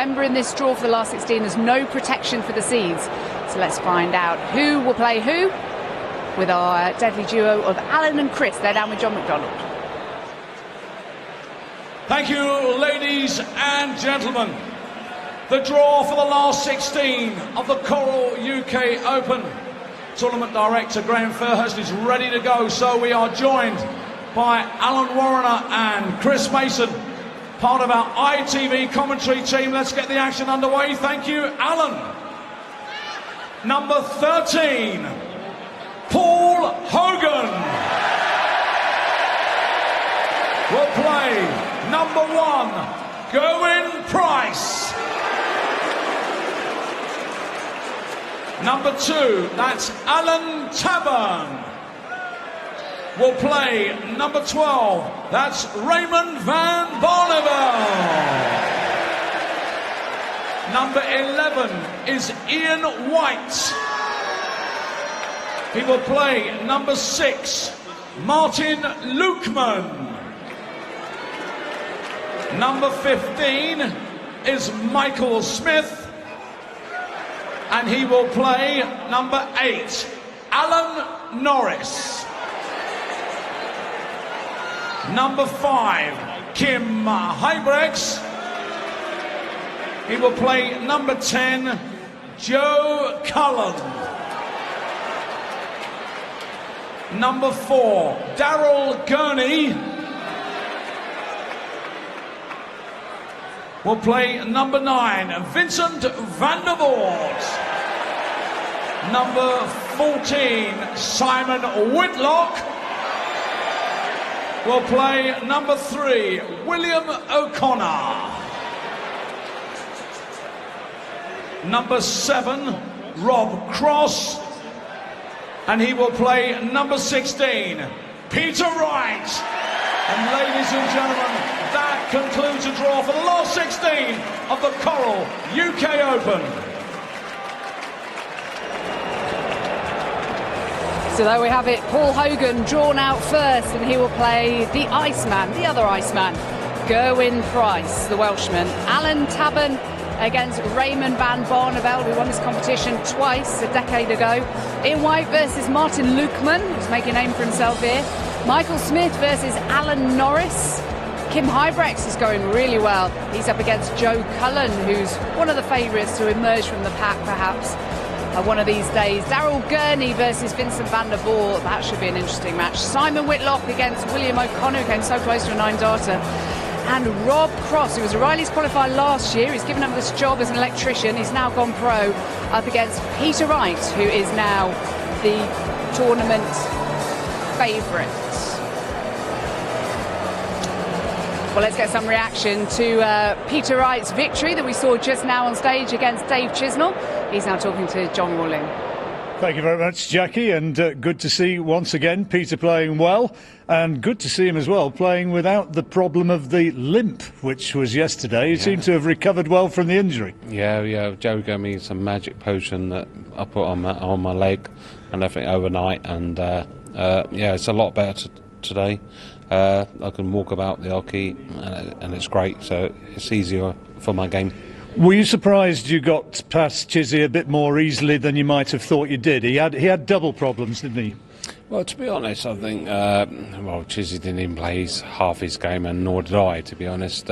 Remember, in this draw for the last 16, there's no protection for the seeds. So let's find out who will play who with our deadly duo of Alan and Chris. They're down with John McDonald. Thank you, ladies and gentlemen. The draw for the last 16 of the Coral UK Open. Tournament Director Graham Fairhurst is ready to go, so we are joined by Alan Warriner and Chris Mason, part of our ITV commentary team. Let's get the action underway. Thank you, Alan. Number 13, Paul Hogan will play number 1, Gerwyn Price. Number 2, that's Alan Tabern, will play number 12, that's Raymond van Barneveld. Number 11 is Ian White. He will play number 6, Martin Lukeman. Number 15 is Michael Smith, and he will play number 8, Alan Norris. Number 5, Kim Huybrechts. He will play number 10, Joe Cullen. Number 4, Daryl Gurney will play number 9, Vincent van der Voort. Number 14, Simon Whitlock will play number 3, William O'Connor. Number 7, Rob Cross, and he will play number 16, Peter Wright. And ladies and gentlemen, that concludes the draw for the last 16 of the Coral UK Open. So there we have it, Paul Hogan drawn out first, and he will play the Iceman, the other Iceman, Gerwyn Price, the Welshman. Alan Tabern against Raymond van Barneveld, who won this competition twice a decade ago. Ian White versus Martin Lukeman, who's making a name for himself here. Michael Smith versus Alan Norris. Kim Huybrechts is going really well. He's up against Joe Cullen, who's one of the favourites to emerge from the pack, perhaps, one of these days. Daryl Gurney versus Vincent van der Voort. That should be an interesting match. Simon Whitlock against William O'Connor, who came so close to a 9-darter. And Rob Cross, who was a Riley's qualifier last year. He's given up this job as an electrician. He's now gone pro, up against Peter Wright, who is now the tournament favourite. Well, let's get some reaction to Peter Wright's victory that we saw just now on stage against Dave Chisnell. He's now talking to John Rawling. Thank you very much, Jackie, and good to see once again Peter playing well, and good to see him as well playing without the problem of the limp, which was yesterday. He seemed to have recovered well from the injury. Yeah, Joe gave me some magic potion that I put on my leg and left it overnight, and it's a lot better today. I can walk about the hockey, and it's great, so it's easier for my game. Were you surprised you got past Chizzy a bit more easily than you might have thought you did? He had double problems, didn't he? Well, to be honest, I think Chizzy didn't even play half his game, and nor did I, to be honest.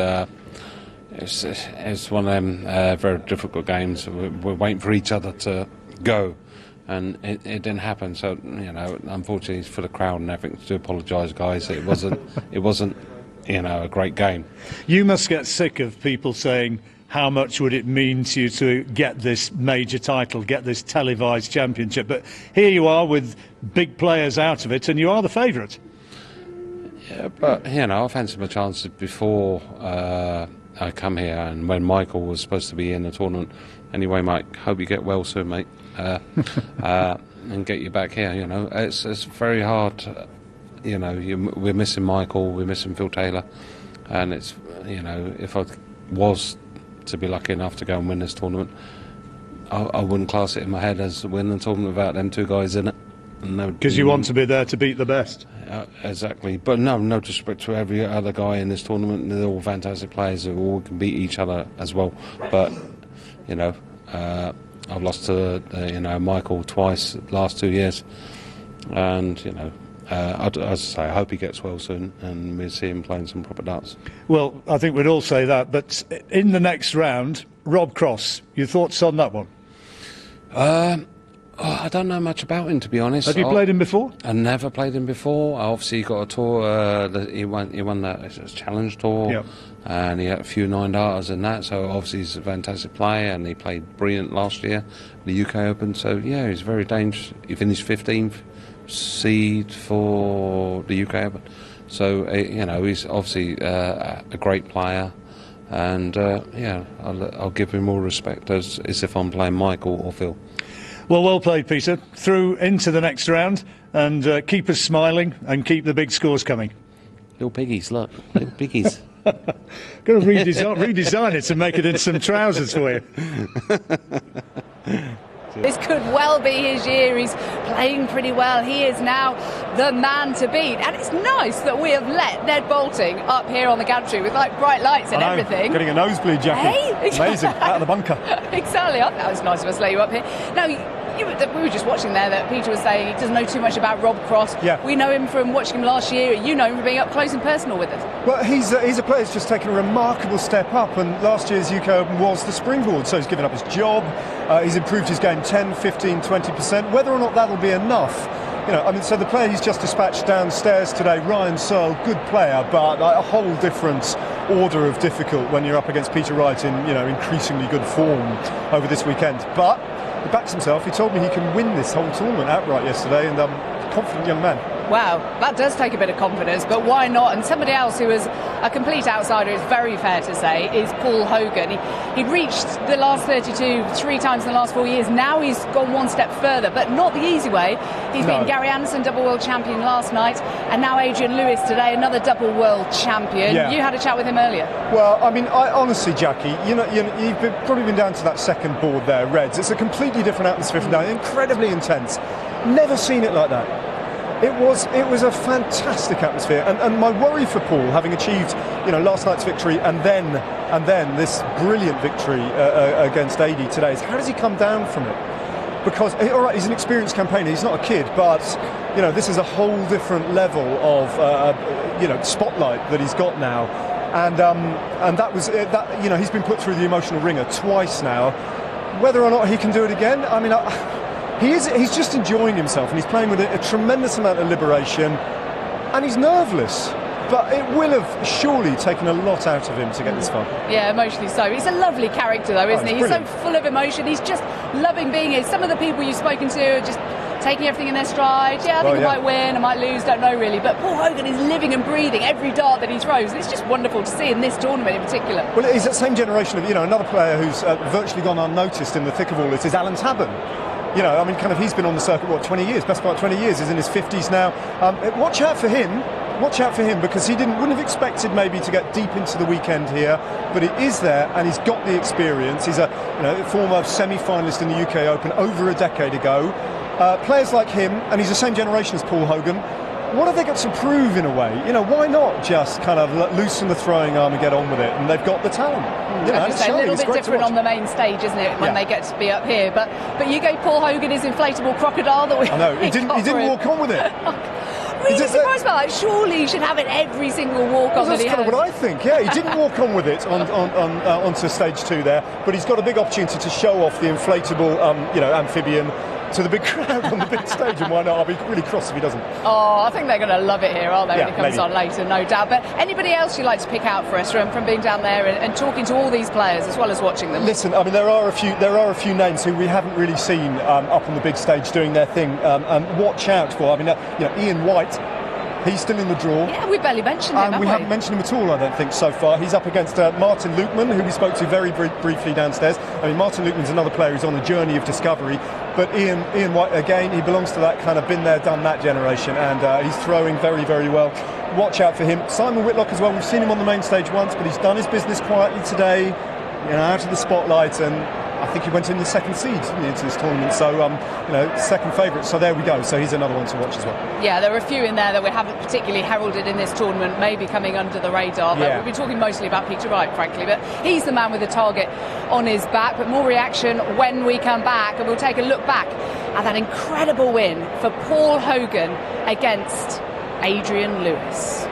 It's one of them very difficult games. We're waiting for each other to go, and it didn't happen. So, unfortunately for the crowd and everything, to apologise, guys. It wasn't a great game. You must get sick of people saying, how much would it mean to you to get this major title, get this televised championship? But here you are with big players out of it, and you are the favourite. Yeah, but, I fancied my chances before I come here, and when Michael was supposed to be in the tournament. Anyway, Mike, hope you get well soon, mate, and get you back here. It's very hard. We're missing Michael, we're missing Phil Taylor, and it's, if I was to be lucky enough to go and win this tournament, I wouldn't class it in my head as winning the tournament without them two guys in it. Because you want to be there to beat the best. Exactly, but no disrespect to every other guy in this tournament. They're all fantastic players who all can beat each other as well. But I've lost to Michael twice the last 2 years, and as I say, I hope he gets well soon, and we'll see him playing some proper darts. Well, I think we'd all say that. But in the next round, Rob Cross, your thoughts on that one? I don't know much about him, to be honest. Have you played him before? I never played him before. Obviously, he got a tour. He won that Challenge Tour, yep. And he had a few 9-darters and that. So obviously, he's a fantastic player, and he played brilliant last year, the UK Open. So yeah, he's very dangerous. He finished 15th seed for the UK Open. So he's obviously a great player, and I'll give him more respect as if I'm playing Michael or Phil. Well played, Peter. Through into the next round, and keep us smiling and keep the big scores coming. Little piggies, look. Little piggies. Got to redesign it and make it into some trousers for you. This could well be his year. He's playing pretty well. He is now the man to beat. And it's nice that we have let Ned Boulting up here on the gantry with like bright lights and everything. Getting a nosebleed, Jackie. Hey? Amazing, out of the bunker. Exactly. I thought that was nice of us to let you up here. Now, we were just watching there that Peter was saying he doesn't know too much about Rob Cross. Yeah. We know him from watching him last year. You know him from being up close and personal with us. Well, he's a player who's just taken a remarkable step up, and last year's UK Open was the springboard, so he's given up his job. He's improved his game 10, 15, 20%. Whether or not that'll be enough, so the player he's just dispatched downstairs today, Ryan Searle, good player, but a whole different order of difficult when you're up against Peter Wright in increasingly good form over this weekend. But he backs himself. He told me he can win this whole tournament outright yesterday, and confident young man. Wow, that does take a bit of confidence, but why not? And somebody else who is a complete outsider, is very fair to say, is Paul Hogan. He'd reached the last 32 3 times in the last 4 years. Now he's gone one step further, but not the easy way. He's been Gary Anderson, double world champion last night, and now Adrian Lewis today, another double world champion. Yeah. You had a chat with him earlier. Well, I honestly, Jackie, you've probably been down to that second board there, Reds. It's a completely different atmosphere from now, incredibly intense. Never seen it like that. It was a fantastic atmosphere, and my worry for Paul, having achieved last night's victory and then this brilliant victory against Adi today, is how does he come down from it? Because all right, he's an experienced campaigner, he's not a kid, but this is a whole different level of spotlight that he's got now, and that was that he's been put through the emotional ringer twice now. Whether or not he can do it again, he's just enjoying himself, and he's playing with a tremendous amount of liberation, and he's nerveless. But it will have surely taken a lot out of him to get this far. Yeah, emotionally so. He's a lovely character, though, isn't he? He's brilliant. so full of emotion. He's just loving being here. Some of the people you've spoken to are just taking everything in their stride. Yeah, I think I might win, I might lose, don't know really. But Paul Hogan is living and breathing every dart that he throws. It's just wonderful to see in this tournament in particular. Well, he's that same generation of, another player who's virtually gone unnoticed in the thick of all this is Alan Tabban. He's been on the circuit, 20 years, best part 20 years, he's in his 50s now. Watch out for him, because he wouldn't have expected maybe to get deep into the weekend here, but he is there, and he's got the experience. He's a former semi-finalist in the UK Open over a decade ago. Players like him, and he's the same generation as Paul Hogan, what have they got to prove in a way? Why not just kind of loosen the throwing arm and get on with it? And they've got the talent. It's a little bit different on the main stage, isn't it, when they get to be up here? But you gave Paul Hogan his inflatable crocodile that we. I know he didn't walk on with it. Really surprised by that. Surely he should have it every single walk on that he has. That's kind of what I think. Yeah, he didn't walk on with it onto stage 2 there, but he's got a big opportunity to show off the inflatable, amphibian to the big crowd on the big stage, and why not? I'll be really cross if he doesn't. Oh, I think they're going to love it here, aren't they, when it comes on later, no doubt. But anybody else you'd like to pick out for us from being down there and talking to all these players as well as watching them? Listen, there are a few names who we haven't really seen up on the big stage doing their thing, and watch out for. Ian White. He's still in the draw. Yeah, we barely mentioned him, we haven't mentioned him at all, I don't think, so far. He's up against Martin Lukeman, who we spoke to very briefly downstairs. Martin Lukeman's another player who's on a journey of discovery. But Ian White, again, he belongs to that kind of been there, done that generation, and he's throwing very, very well. Watch out for him. Simon Whitlock as well. We've seen him on the main stage once, but he's done his business quietly today, out of the spotlight, and I think he went in the second seed into this tournament, so second favourite. So there we go. So he's another one to watch as well. Yeah, there are a few in there that we haven't particularly heralded in this tournament, maybe coming under the radar. But we'll be talking mostly about Peter Wright, frankly. But he's the man with the target on his back. But more reaction when we come back, and we'll take a look back at that incredible win for Paul Hogan against Adrian Lewis.